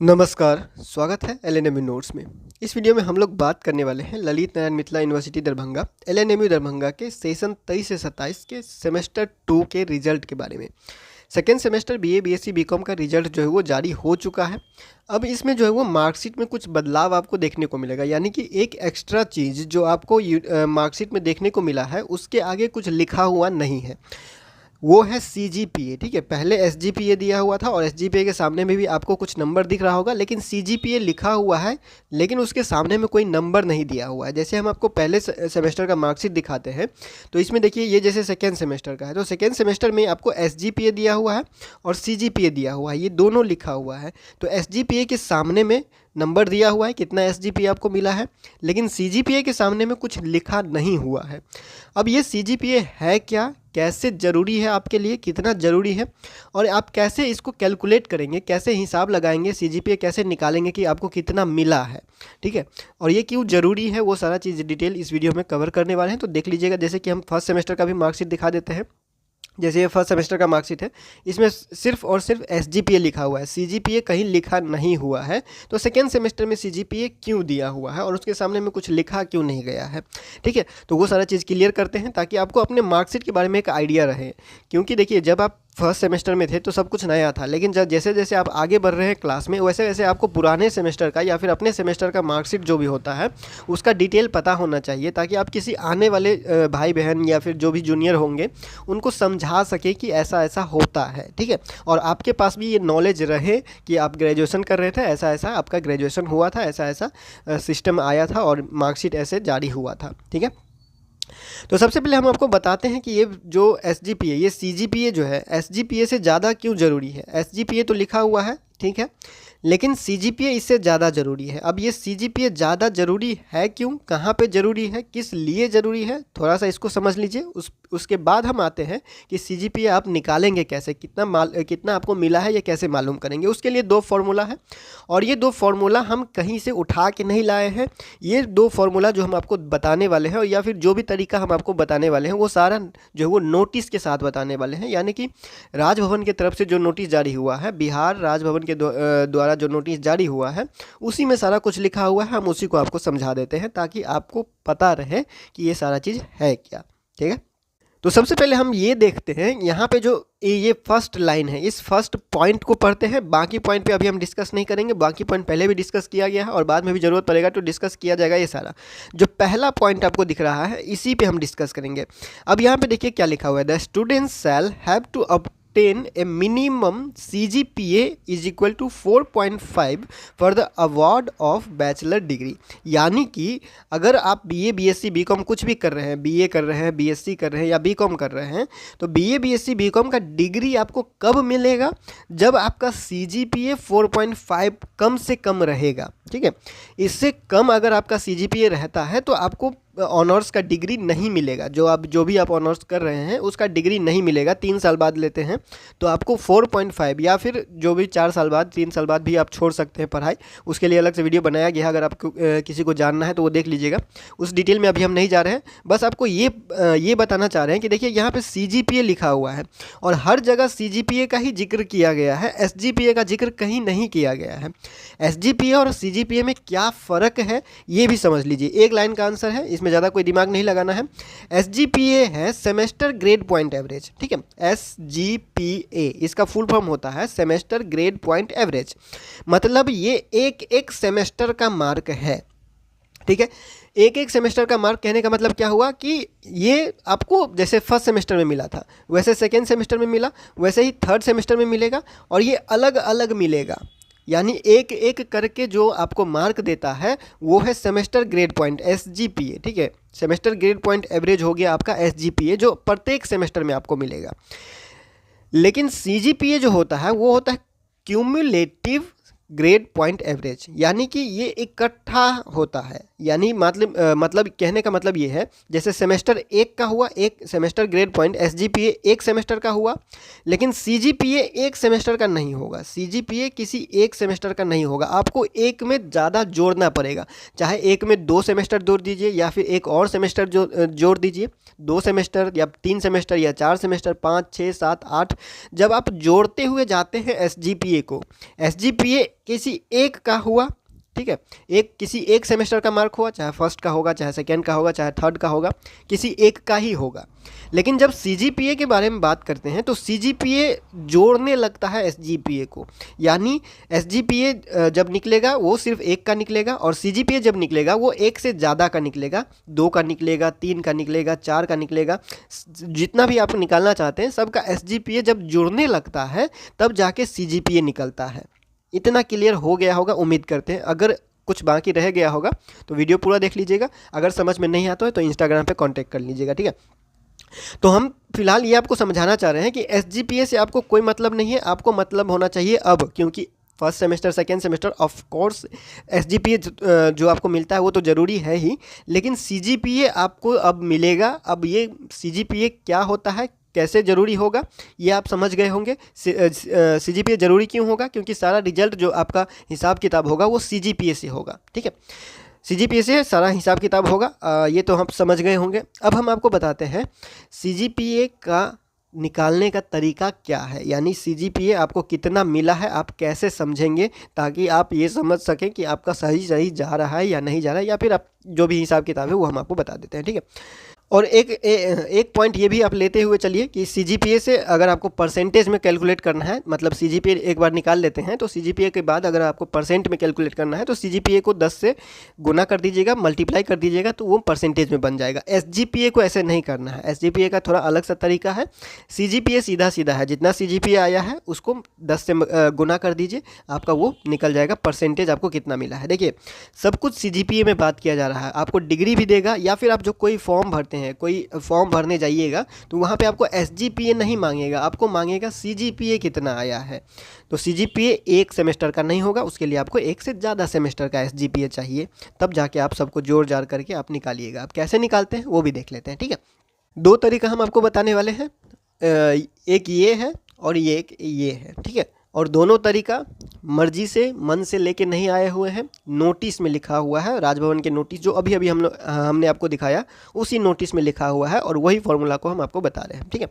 नमस्कार, स्वागत है एलएनएमयू नोट्स में। इस वीडियो में हम लोग बात करने वाले हैं ललित नारायण मिथिला यूनिवर्सिटी दरभंगा एलएनएमयू दरभंगा के सेशन 23 से 27 के सेमेस्टर 2 के रिजल्ट के बारे में। Second semester BA BSc BCom का रिजल्ट जो है वो जारी हो चुका है। अब इसमें जो है वो मार्कशीट में कुछ बदलाव आपको देखने को मिलेगा, यानी कि एक एक्स्ट्रा चीज़ जो आपको मार्कशीट में देखने को मिला है उसके आगे कुछ लिखा हुआ नहीं है, वो है सीजीपीए। ठीक है, पहले एसजीपीए दिया हुआ था और एसजीपीए के सामने में भी आपको कुछ नंबर दिख रहा होगा, लेकिन सीजीपीए लिखा हुआ है लेकिन उसके सामने में कोई नंबर नहीं दिया हुआ है। जैसे हम आपको पहले सेमेस्टर का मार्कशीट दिखाते हैं तो इसमें देखिए ये जैसे सेकेंड सेमेस्टर का है तो सेकेंड सेमेस्टर में आपको एसजीपीए दिया हुआ है और सीजीपीए दिया हुआ है, ये दोनों लिखा हुआ है। तो एसजीपीए के सामने में नंबर दिया हुआ है कितना एसजीपीए आपको मिला है, लेकिन सीजीपीए के सामने में कुछ लिखा नहीं हुआ है। अब ये सीजीपीए है क्या, कैसे ज़रूरी है आपके लिए, कितना ज़रूरी है और आप कैसे इसको कैलकुलेट करेंगे, कैसे हिसाब लगाएंगे, सीजीपीए कैसे निकालेंगे कि आपको कितना मिला है। ठीक है, और ये क्यों ज़रूरी है वो सारा चीज़ डिटेल इस वीडियो में कवर करने वाले हैं। तो देख लीजिएगा। जैसे कि हम फर्स्ट सेमेस्टर का भी मार्कशीट दिखा देते हैं। जैसे ये फर्स्ट सेमेस्टर का मार्कशीट है, इसमें सिर्फ और सिर्फ एसजीपीए लिखा हुआ है, सीजीपीए कहीं लिखा नहीं हुआ है। तो सेकेंड सेमेस्टर में सीजीपीए क्यों दिया हुआ है और उसके सामने में कुछ लिखा क्यों नहीं गया है। ठीक है, तो वो सारा चीज़ क्लियर करते हैं ताकि आपको अपने मार्कशीट के बारे में एक आइडिया रहे। क्योंकि देखिए, जब आप फर्स्ट सेमेस्टर में थे तो सब कुछ नया था, लेकिन जब जैसे जैसे आप आगे बढ़ रहे हैं क्लास में वैसे वैसे आपको पुराने सेमेस्टर का या फिर अपने सेमेस्टर का मार्कशीट जो भी होता है उसका डिटेल पता होना चाहिए, ताकि आप किसी आने वाले भाई बहन या फिर जो भी जूनियर होंगे उनको समझा सके कि ऐसा ऐसा होता है। ठीक है, और आपके पास भी ये नॉलेज रहे कि आप ग्रेजुएशन कर रहे थे, ऐसा ऐसा आपका ग्रेजुएशन हुआ था, ऐसा ऐसा सिस्टम आया था और मार्कशीट ऐसे जारी हुआ था। ठीक है, तो सबसे पहले हम आपको बताते हैं कि ये जो एसजीपीए, ये सीजीपीए जो है एसजीपीए से ज़्यादा क्यों ज़रूरी है। एसजीपीए तो लिखा हुआ है, ठीक है, लेकिन सीजीपीए इससे ज़्यादा ज़रूरी है। अब ये सीजीपीए ज़्यादा ज़रूरी है क्यों, कहाँ पे ज़रूरी है, किस लिए ज़रूरी है, थोड़ा सा इसको समझ लीजिए। उसके बाद हम आते हैं कि सीजीपीए आप निकालेंगे कैसे, कितना आपको मिला है ये कैसे मालूम करेंगे। उसके लिए दो फार्मूला है और ये दो फार्मूला हम कहीं से उठा के नहीं लाए हैं। ये दो फार्मूला जो हम आपको बताने वाले हैं या फिर जो भी तरीका हम आपको बताने वाले हैं वो सारा जो है वो नोटिस के साथ बताने वाले हैं, यानी कि राजभवन की तरफ से जो नोटिस जारी हुआ है, बिहार राजभवन के द्वारा जो नोटिस जारी हुआ है उसी में सारा कुछ लिखा हुआ है। हम उसी को आपको समझा देते हैं ताकि आपको पता रहे कि ये सारा चीज़ है क्या। ठीक है, तो सबसे पहले हम ये देखते हैं यहाँ पे जो ये फर्स्ट लाइन है, इस फर्स्ट पॉइंट को पढ़ते हैं। बाकी पॉइंट पे अभी हम डिस्कस नहीं करेंगे, बाकी पॉइंट पहले भी डिस्कस किया गया है और बाद में भी ज़रूरत पड़ेगा तो डिस्कस किया जाएगा। ये सारा जो पहला पॉइंट आपको दिख रहा है इसी पे हम डिस्कस करेंगे। अब यहाँ पे देखिए क्या लिखा हुआ है, the students shall have to obtain a minimum CGPA is equal to 4.5 for the award of bachelor degree। यानी कि अगर आप बीए बीएससी बीकॉम कुछ भी कर रहे हैं, बीए कर रहे हैं, बीएससी कर रहे हैं या बीकॉम कर रहे हैं, तो बीए बीएससी बीकॉम का डिग्री आपको कब मिलेगा, जब आपका CGPA 4.5 कम से कम रहेगा। ठीक है, इससे कम अगर आपका CGPA रहता है तो आपको ऑनर्स का डिग्री नहीं मिलेगा। जो भी आप ऑनर्स कर रहे हैं उसका डिग्री नहीं मिलेगा। 3 साल बाद लेते हैं तो आपको 4.5 या फिर जो भी 4 साल बाद, 3 साल बाद भी आप छोड़ सकते हैं पढ़ाई। उसके लिए अलग से वीडियो बनाया गया है, अगर आपको किसी को जानना है तो वो देख लीजिएगा। उस डिटेल में अभी हम नहीं जा रहे हैं, बस आपको ये बताना चाह रहे हैं कि देखिए यहाँ पे CGPA लिखा हुआ है और हर जगह CGPA का ही जिक्र किया गया है, SGPA का जिक्र कहीं नहीं किया गया है। SGPA और CGPA में क्या फ़र्क है ये भी समझ लीजिए। एक लाइन का आंसर है, इसमें ज़्यादा कोई दिमाग नहीं लगाना है। SGPA है सेमेस्टर ग्रेड पॉइंट एवरेज। ठीक है, SGPA इसका फुल फॉर्म होता है सेमेस्टर ग्रेड पॉइंट एवरेज, मतलब ये एक एक सेमेस्टर का मार्क है। ठीक है, एक एक सेमेस्टर का मार्क कहने का मतलब क्या हुआ कि ये आपको जैसे फर्स्ट सेमेस्टर में मिला था वैसे सेकेंड सेमेस्टर में मिला, वैसे ही थर्ड सेमेस्टर में मिलेगा और ये अलग अलग मिलेगा। यानी एक एक करके जो आपको मार्क देता है वो है सेमेस्टर ग्रेड पॉइंट SGPA। ठीक है, सेमेस्टर ग्रेड पॉइंट एवरेज हो गया आपका SGPA जो प्रत्येक सेमेस्टर में आपको मिलेगा। लेकिन CGPA जो होता है वो होता है क्यूमुलेटिव ग्रेड पॉइंट एवरेज, यानी कि ये इकट्ठा होता है। यानी मतलब कहने का मतलब ये है, जैसे सेमेस्टर 1 का हुआ, एक सेमेस्टर ग्रेड पॉइंट SGPA एक सेमेस्टर का हुआ, लेकिन CGPA एक सेमेस्टर का नहीं होगा। CGPA किसी एक सेमेस्टर का नहीं होगा, आपको एक में ज़्यादा जोड़ना पड़ेगा। चाहे एक में 2 सेमेस्टर जोड़ दीजिए या फिर एक और सेमेस्टर जोड़ दीजिए, 2 सेमेस्टर या 3 सेमेस्टर या 4 सेमेस्टर, 5, 6, 7, 8, जब आप जोड़ते हुए जाते हैं SGPA को, SGPA किसी एक का हुआ, ठीक है, एक किसी एक सेमेस्टर का मार्क हुआ, चाहे फर्स्ट का होगा, चाहे सेकेंड का होगा, चाहे थर्ड का होगा, किसी एक का ही होगा। लेकिन जब CGPA के बारे में बात करते हैं तो CGPA जोड़ने लगता है SGPA को, यानी SGPA जब निकलेगा वो सिर्फ एक का निकलेगा, और CGPA जब निकलेगा वो एक से ज़्यादा का निकलेगा, 2 का निकलेगा, 3 का निकलेगा, 4 का निकलेगा, जितना भी आप निकालना चाहते हैं सबका SGPA जब जुड़ने लगता है तब जाके CGPA निकलता है। इतना क्लियर हो गया होगा उम्मीद करते हैं। अगर कुछ बाकी रह गया होगा तो वीडियो पूरा देख लीजिएगा, अगर समझ में नहीं आता है तो इंस्टाग्राम पे कांटेक्ट कर लीजिएगा, ठीक है। तो हम फिलहाल ये आपको समझाना चाह रहे हैं कि SGPA से आपको कोई मतलब नहीं है, आपको मतलब होना चाहिए अब, क्योंकि first semester second semester of course SGPA जो आपको मिलता है वो तो ज़रूरी है ही, लेकिन CGPA आपको अब मिलेगा। अब ये CGPA क्या होता है, कैसे ज़रूरी होगा, ये आप समझ गए होंगे। CGPA ज़रूरी क्यों होगा, क्योंकि सारा रिजल्ट जो आपका हिसाब किताब होगा वो CGPA से होगा, ठीक है। CGPA से सारा हिसाब किताब होगा, ये तो हम समझ गए होंगे। अब हम आपको बताते हैं CGPA का निकालने का तरीका क्या है, यानी CGPA आपको कितना मिला है आप कैसे समझेंगे, ताकि आप ये समझ सकें कि आपका सही जा रहा है या नहीं जा रहा है, या फिर आप जो भी हिसाब किताब है वो हम आपको बता देते हैं, ठीक है। और एक पॉइंट ये भी आप लेते हुए चलिए कि CGPA से अगर आपको परसेंटेज में कैलकुलेट करना है, मतलब CGPA एक बार निकाल लेते हैं तो CGPA के बाद अगर आपको परसेंट में कैलकुलेट करना है तो CGPA को 10 से गुना कर दीजिएगा, मल्टीप्लाई कर दीजिएगा, तो वो परसेंटेज में बन जाएगा। SGPA को ऐसे नहीं करना है, SGPA का थोड़ा अलग सा तरीका है। CGPA सीधा सीधा है, जितना CGPA आया है उसको 10 से गुना कर दीजिए, आपका वो निकल जाएगा परसेंटेज आपको कितना मिला है। देखिए सब कुछ CGPA में बात किया जा रहा है, आपको डिग्री भी देगा, या फिर आप जो कोई फॉर्म भरते हैं, कोई फॉर्म भरने जाइएगा तो वहाँ पे आपको SGPA नहीं मांगेगा, आपको मांगेगा CGPA कितना आया है। तो CGPA एक सेमेस्टर का नहीं होगा, उसके लिए आपको एक से ज़्यादा सेमेस्टर का SGPA चाहिए, तब जाके आप सबको जोड़ जाड़ करके आप निकालिएगा। आप कैसे निकालते हैं वो भी देख लेते हैं, ठीक है। 2 तरीका हम आपको बताने वाले हैं, एक ये है और एक ये है, ठीक है। और दोनों तरीका मर्जी से मन से लेके नहीं आए हुए हैं, नोटिस में लिखा हुआ है, राजभवन के नोटिस जो अभी अभी हमने आपको दिखाया उसी नोटिस में लिखा हुआ है, और वही फार्मूला को हम आपको बता रहे हैं, ठीक है।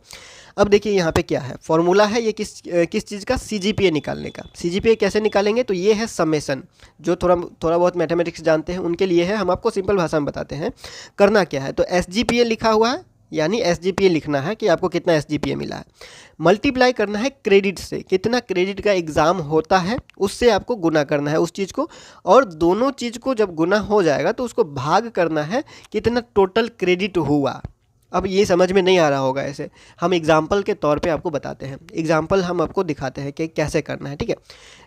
अब देखिए यहाँ पे क्या है, फार्मूला है ये किस चीज़ का, CGPA निकालने का। CGPA कैसे निकालेंगे, तो ये है समेसन, जो थोड़ा बहुत मैथमेटिक्स जानते हैं उनके लिए है, हम आपको सिंपल भाषा में बताते हैं। करना क्या है, तो SGPA लिखा हुआ है, यानी SGPA लिखना है कि आपको कितना SGPA मिला है, मल्टीप्लाई करना है क्रेडिट से, कितना क्रेडिट का एग्ज़ाम होता है उससे आपको गुना करना है उस चीज़ को, और दोनों चीज़ को जब गुना हो जाएगा तो उसको भाग करना है कितना टोटल क्रेडिट हुआ। अब ये समझ में नहीं आ रहा होगा, ऐसे हम एग्जाम्पल के तौर पे आपको बताते हैं, एग्जाम्पल हम आपको दिखाते हैं कि कैसे करना है, ठीक है।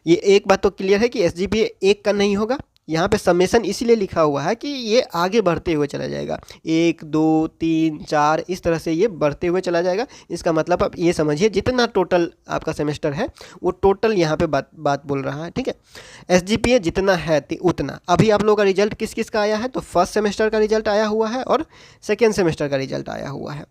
ये एक बात तो क्लियर है कि SGPA एक का नहीं होगा, यहाँ पे समेसन इसीलिए लिखा हुआ है कि ये आगे बढ़ते हुए चला जाएगा, 1 2 3 4 इस तरह से ये बढ़ते हुए चला जाएगा। इसका मतलब आप ये समझिए जितना टोटल आपका सेमेस्टर है वो टोटल यहाँ पे बात बोल रहा है, ठीक है। SGPA जितना है उतना। अभी आप लोगों का रिजल्ट किस किस का आया है, तो फर्स्ट सेमेस्टर का रिजल्ट आया हुआ है और सेकेंड सेमेस्टर का रिजल्ट आया हुआ है,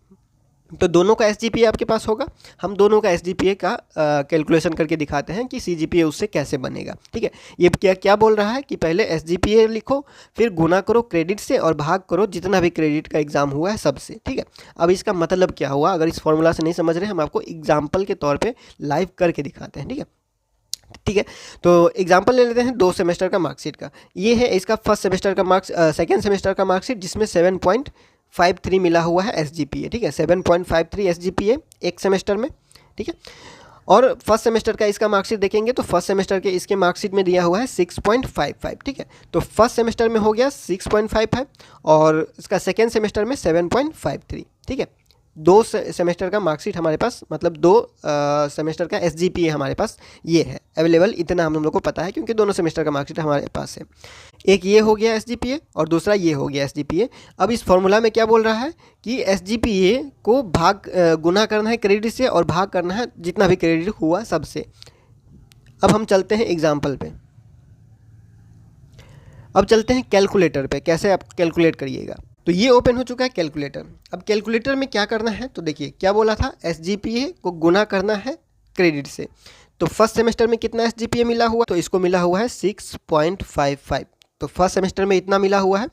तो दोनों का SGPA आपके पास होगा। हम दोनों का SGPA का कैलकुलेशन करके दिखाते हैं कि CGPA उससे कैसे बनेगा, ठीक है। ये क्या बोल रहा है कि पहले SGPA लिखो, फिर गुना करो क्रेडिट से और भाग करो जितना भी क्रेडिट का एग्ज़ाम हुआ है सबसे, ठीक है। अब इसका मतलब क्या हुआ, अगर इस फॉर्मूला से नहीं समझ रहे हम आपको एग्जाम्पल के तौर पर लाइव करके दिखाते हैं, ठीक है। तो एग्जाम्पल ले लेते हैं 2 सेमेस्टर का मार्कशीट का। ये है इसका फर्स्ट सेमेस्टर का सेकेंड सेमेस्टर का मार्कशीट, जिसमें 7.53 मिला हुआ है SGPA, ठीक है। 7.53 SGPA एक सेमेस्टर में, ठीक है। और फर्स्ट सेमेस्टर का इसका मार्कशीट देखेंगे तो फर्स्ट सेमेस्टर के इसके मार्कशीट में दिया हुआ है 6.55, ठीक है। तो फर्स्ट सेमेस्टर में हो गया 6.55 और इसका सेकेंड सेमेस्टर में 7.53, ठीक है। 2 सेमेस्टर का मार्कशीट हमारे पास, मतलब 2 सेमेस्टर का SGPA हमारे पास ये है अवेलेबल, इतना हम लोग को पता है क्योंकि दोनों सेमेस्टर का मार्कशीट हमारे पास है। एक ये हो गया SGPA और दूसरा ये हो गया SGPA। अब इस फॉर्मूला में क्या बोल रहा है कि SGPA को गुना करना है क्रेडिट से और भाग करना है जितना भी क्रेडिट हुआ सबसे। अब हम चलते हैं एग्जाम्पल पे। अब चलते हैं कैलकुलेटर पे, कैसे आप कैलकुलेट करिएगा। तो ये ओपन हो चुका है कैलकुलेटर। अब कैलकुलेटर में क्या करना है, तो देखिए क्या बोला था, SGPA को गुना करना है क्रेडिट से। तो फर्स्ट सेमेस्टर में कितना SGPA मिला हुआ, तो इसको मिला हुआ है 6.55। तो फर्स्ट सेमेस्टर में इतना मिला हुआ है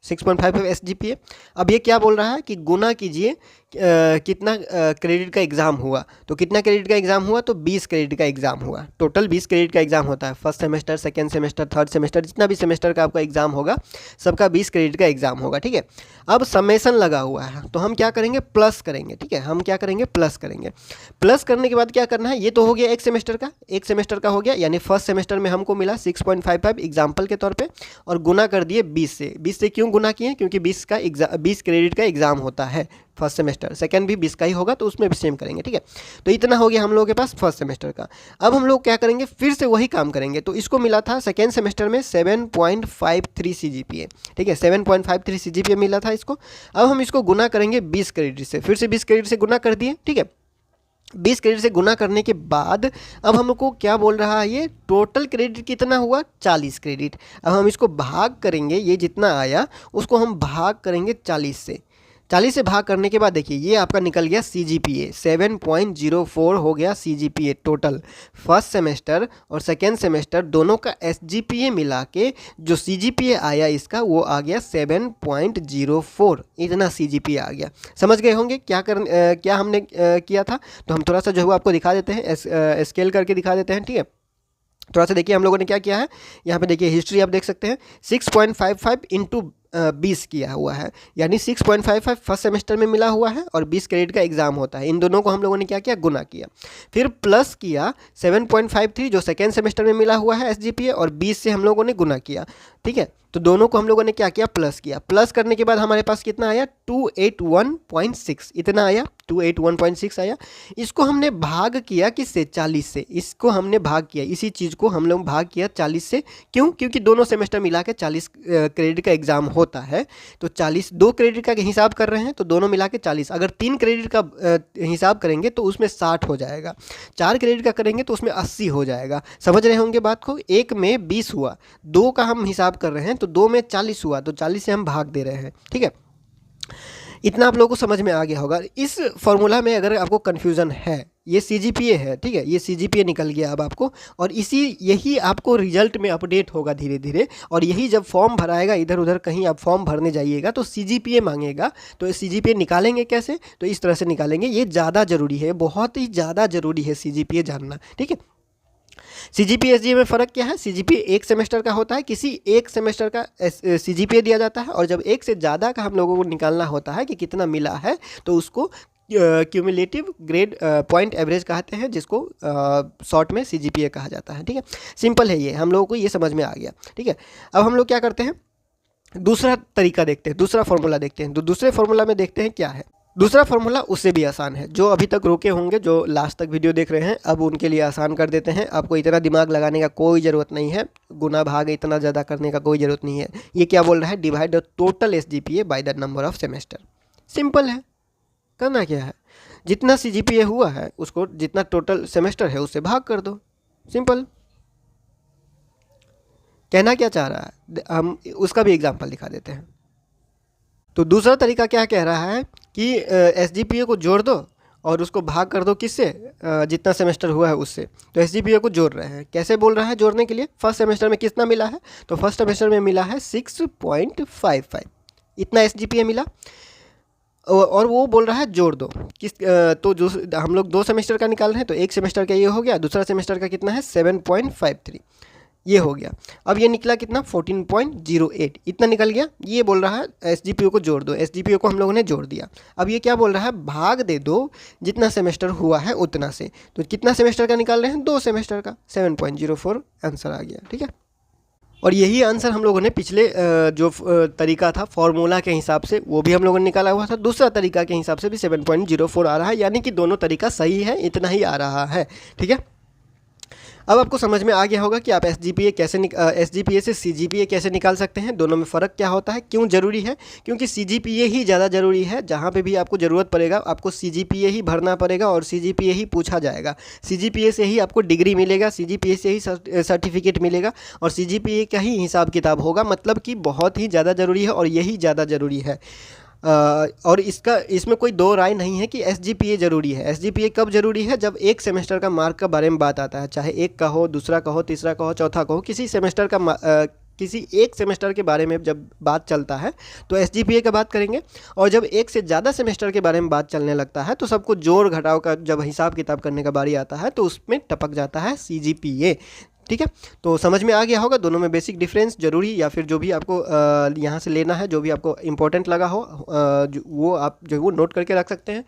6.55 SGPA। अब ये क्या बोल रहा है कि गुना कीजिए कितना क्रेडिट का एग्ज़ाम हुआ। तो कितना क्रेडिट का एग्ज़ाम हुआ, तो 20 क्रेडिट का एग्ज़ाम हुआ। टोटल 20 क्रेडिट का एग्ज़ाम होता है, first semester, second semester, third semester, जितना भी सेमेस्टर का आपका एग्ज़ाम होगा सबका 20 क्रेडिट का एग्ज़ाम होगा, ठीक है। अब समेसन लगा हुआ है, तो हम क्या करेंगे, प्लस करेंगे, ठीक है। हम क्या करेंगे, प्लस करेंगे। प्लस करने के बाद क्या करना है, ये तो हो गया एक सेमेस्टर का हो गया, यानी फर्स्ट सेमेस्टर में हमको मिला 6.55 एग्जाम्पल के तौर पे, और गुना कर दिए 20 से। 20 से क्यों गुना किए, क्योंकि 20 क्रेडिट का एग्ज़ाम होता है फर्स्ट सेमेस्टर, सेकंड भी 20 का ही होगा, तो उसमें भी सेम करेंगे, ठीक है। तो इतना हो गया हम लोगों के पास फर्स्ट सेमेस्टर का। अब हम लोग क्या करेंगे, फिर से वही काम करेंगे। तो इसको मिला था सेकेंड सेमेस्टर में 7.53 CGPA, ठीक है, 7.53 CGPA मिला था इसको। अब हम इसको गुना करेंगे 20 क्रेडिट से, फिर से 20 क्रेडिट से गुना कर दिए, ठीक है। 20 क्रेडिट से गुना करने के बाद अब हमको क्या बोल रहा है, ये टोटल क्रेडिट कितना हुआ, 40 क्रेडिट। अब हम इसको भाग करेंगे, ये जितना आया उसको हम भाग करेंगे 40 से। 40 से भाग करने के बाद देखिए ये आपका निकल गया CGPA, 7.04 हो गया CGPA टोटल। फर्स्ट सेमेस्टर और सेकेंड सेमेस्टर दोनों का SGPA मिला के जो CGPA आया इसका, वो आ गया 7.04। इतना CGPA आ गया। समझ गए होंगे क्या हमने किया था। तो हम थोड़ा सा जो है आपको दिखा देते हैं, स्केल करके दिखा देते हैं, ठीक है। थोड़ा सा देखिए हम लोगों ने क्या किया है, यहाँ पे देखिए हिस्ट्री आप देख सकते हैं, 6.55 इंटू 20 किया हुआ है, यानी 6.55 फर्स्ट सेमेस्टर में मिला हुआ है और 20 क्रेडिट का एग्जाम होता है। इन दोनों को हम लोगों ने क्या किया, गुना किया। फिर प्लस किया 7.53 जो सेकेंड सेमेस्टर में मिला हुआ है SGPA, और 20 से हम लोगों ने गुना किया, ठीक है। तो दोनों को हम लोगों ने क्या किया, प्लस किया। प्लस करने के बाद हमारे पास कितना आया, 281.6, इतना आया, 281.6 आया। इसको हमने भाग किया किससे, 40 से। इसको हमने भाग किया, इसी चीज़ को हम लोग भाग किया 40 से। क्यों, क्योंकि दोनों सेमेस्टर मिला के 40 क्रेडिट का एग्जाम होता है। तो 40, 2 क्रेडिट का हिसाब कर रहे हैं तो दोनों मिला के 40। अगर 3 क्रेडिट का हिसाब करेंगे तो उसमें 60 हो जाएगा। 4 क्रेडिट का करेंगे तो उसमें 80 हो जाएगा। समझ रहे होंगे बात को। एक में 20 हुआ, 2 का हम हिसाब कर रहे हैं तो 2 में 40 हुआ, तो 40 से हम भाग दे रहे हैं, ठीक है। इतना आप लोगों को समझ में आ गया होगा। इस फॉर्मूला में अगर आपको कन्फ्यूज़न है, ये CGPA है, ठीक है, ये CGPA निकल गया अब आपको, और यही आपको रिजल्ट में अपडेट होगा धीरे धीरे। और यही जब फॉर्म भराएगा, इधर उधर कहीं आप फॉर्म भरने जाइएगा तो CGPA मांगेगा। तो CGPA निकालेंगे कैसे, तो इस तरह से निकालेंगे। ये ज़्यादा ज़रूरी है, बहुत ही ज़्यादा ज़रूरी है CGPA जानना, ठीक है। CGPA SGPA में फ़र्क क्या है, CGPA एक सेमेस्टर का होता है, किसी एक सेमेस्टर का CGPA दिया जाता है, और जब एक से ज़्यादा का हम लोगों को निकालना होता है कि कितना मिला है, तो उसको क्यूमुलेटिव ग्रेड पॉइंट एवरेज कहते हैं, जिसको शॉर्ट में CGPA कहा जाता है, ठीक है। सिंपल है ये, हम लोगों को ये समझ में आ गया, ठीक है। अब हम लोग क्या करते हैं, दूसरा तरीका देखते हैं, दूसरा फॉर्मूला देखते हैं। तो दूसरे फॉर्मूला में देखते हैं क्या है। दूसरा फॉर्मूला उससे भी आसान है। जो अभी तक रुके होंगे, जो लास्ट तक वीडियो देख रहे हैं, अब उनके लिए आसान कर देते हैं। आपको इतना दिमाग लगाने का कोई ज़रूरत नहीं है, गुना भाग इतना ज़्यादा करने का कोई ज़रूरत नहीं है। ये क्या बोल रहा है, divide the total SGPA by the number of semester. Simple है, करना क्या है, जितना CGPA हुआ है उसको, जितना टोटल सेमेस्टर है उससे भाग कर दो, सिंपल। कहना क्या चाह रहा है, हम उसका भी एग्जाम्पल दिखा देते हैं। तो दूसरा तरीका क्या कह रहा है कि SGPA को जोड़ दो और उसको भाग कर दो किससे, जितना सेमेस्टर हुआ है उससे। तो SGPA को जोड़ रहे हैं। कैसे बोल रहा है जोड़ने के लिए, फर्स्ट सेमेस्टर में कितना मिला है, तो फर्स्ट सेमेस्टर में मिला है 6.55, इतना SGPA मिला, और वो बोल रहा है जोड़ दो किस, तो जो हम लोग 2 सेमेस्टर का निकाल रहे हैं, तो एक सेमेस्टर का ये हो गया, दूसरा सेमेस्टर का कितना है 7.53, ये हो गया। अब ये निकला कितना 14.08, इतना निकल गया। ये बोल रहा है SGPA को जोड़ दो, SGPA को हम लोगों ने जोड़ दिया। अब ये क्या बोल रहा है, भाग दे दो जितना सेमेस्टर हुआ है उतना से। तो कितना सेमेस्टर का निकाल रहे हैं, 2 सेमेस्टर का, 7.04 आंसर आ गया, ठीक है। और यही आंसर हम लोगों ने पिछले जो तरीका था फॉर्मूला के हिसाब से, वो भी हम लोगों ने निकाला हुआ था। दूसरा तरीका के हिसाब से भी 7.04 आ रहा है, यानी कि दोनों तरीका सही है, इतना ही आ रहा है, ठीक है। अब आपको समझ में आ गया होगा कि आप एसजीपीए से सीजीपीए कैसे निकाल सकते हैं, दोनों में फ़र्क क्या होता है, क्यों ज़रूरी है। क्योंकि सीजीपीए ही ज़्यादा ज़रूरी है, जहाँ पे भी आपको ज़रूरत पड़ेगा आपको सीजीपीए ही भरना पड़ेगा और सीजीपीए ही पूछा जाएगा। सीजीपीए से ही आपको डिग्री मिलेगा, सीजीपीए से ही सर्टिफिकेट मिलेगा और सीजीपीए का ही हिसाब किताब होगा। मतलब कि बहुत ही ज़्यादा ज़रूरी है और यही ज़्यादा ज़रूरी है। और इसमें कोई दो राय नहीं है कि एसजीपीए ज़रूरी है। एसजीपीए कब ज़रूरी है, जब एक सेमेस्टर का मार्क का बारे में बात आता है, चाहे एक का हो, दूसरा का हो, तीसरा का हो, चौथा का हो, किसी एक सेमेस्टर के बारे में जब बात चलता है तो एसजीपीए का बात करेंगे। और जब एक से ज़्यादा सेमेस्टर के बारे में बात चलने लगता है तो सबको जोड़ घटाव का जब हिसाब किताब करने का बारी आता है तो उसमें टपक जाता है सीजीपीए। ठीक है, तो समझ में आ गया होगा दोनों में बेसिक डिफरेंस, जरूरी या फिर जो भी आपको यहाँ से लेना है, जो भी आपको इंपॉर्टेंट लगा हो वो आप जो वो नोट करके रख सकते हैं।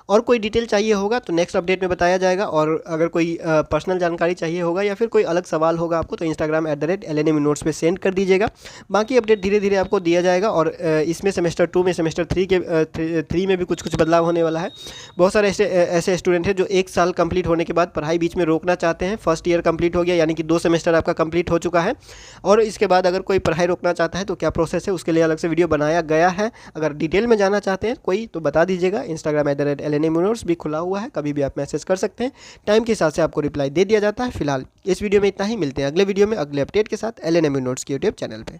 और कोई डिटेल चाहिए होगा तो नेक्स्ट अपडेट में बताया जाएगा। और अगर कोई पर्सनल जानकारी चाहिए होगा या फिर कोई अलग सवाल होगा आपको तो इंस्टाग्राम @LNME नोट्स पे सेंड कर दीजिएगा। बाकी अपडेट धीरे धीरे आपको दिया जाएगा। और इसमें सेमेस्टर 2 में सेमेस्टर 3 में भी कुछ कुछ बदलाव होने वाला है। बहुत सारे ऐसे स्टूडेंट हैं जो 1 साल कंप्लीट होने के बाद पढ़ाई बीच में रोकना चाहते हैं। फर्स्ट ईयर कंप्लीट हो गया यानी कि 2 सेमेस्टर आपका कंप्लीट हो चुका है और इसके बाद अगर कोई पढ़ाई रोकना चाहता है तो क्या प्रोसेस है, उसके लिए अलग से वीडियो बनाया गया है। अगर डिटेल में जाना चाहते हैं कोई तो बता दीजिएगा। इंस्टाग्राम @LNME नोट्स भी खुला हुआ है, कभी भी आप मैसेज कर सकते हैं। टाइम के हिसाब से आपको रिप्लाई दे दिया जाता है। फिलहाल इस वीडियो में इतना ही, मिलते हैं अगले वीडियो में अगले अपडेट के साथ LNME नोट्स के यूट्यूब चैनल पे।